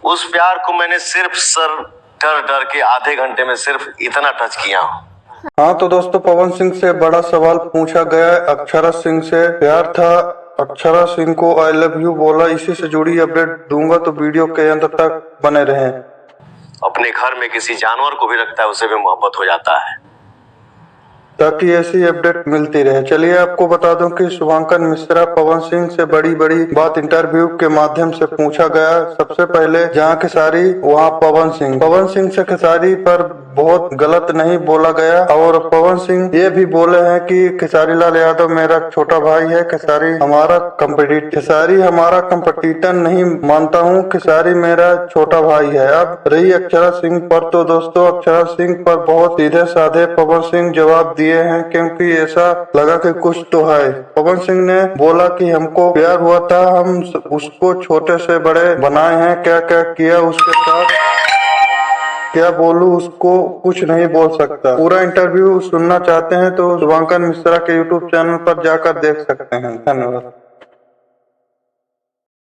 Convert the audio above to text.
उस प्यार को मैंने सिर्फ सर डर डर के आधे घंटे में सिर्फ इतना टच किया हूँ। हाँ तो दोस्तों, पवन सिंह से बड़ा सवाल पूछा गया। अक्षरा सिंह से प्यार था, अक्षरा सिंह को आई लव यू बोला। इसी से जुड़ी अपडेट दूंगा, तो वीडियो के अंत तक बने रहें। अपने घर में किसी जानवर को भी रखता है, उसे भी मोहब्बत हो जाता है, ताकि ऐसी अपडेट मिलती रहे। चलिए आपको बता दूं कि शुभांकर मिश्रा पवन सिंह से बड़ी बड़ी बात इंटरव्यू के माध्यम से पूछा गया। सबसे पहले जहां खेसारी वहां पवन सिंह से खेसारी पर बहुत गलत नहीं बोला गया। और पवन सिंह ये भी बोले हैं कि खेसारी लाल यादव मेरा छोटा भाई है, खेसारी हमारा कंपटीटर नहीं मानता हूँ, खेसारी मेरा छोटा भाई है। अब रही अक्षरा सिंह पर, तो दोस्तों अक्षरा सिंह पर बहुत सीधे साधे पवन सिंह जवाब दिए हैं, क्योंकि ऐसा लगा कि कुछ तो है। पवन सिंह ने बोला कि हमको प्यार हुआ था, हम उसको छोटे से बड़े बनाए हैं, क्या क्या किया उसके साथ क्या बोलूं, उसको कुछ नहीं बोल सकता। पूरा इंटरव्यू सुनना चाहते हैं तो शुभांकर मिश्रा के यूट्यूब चैनल पर जाकर देख सकते हैं। धन्यवाद।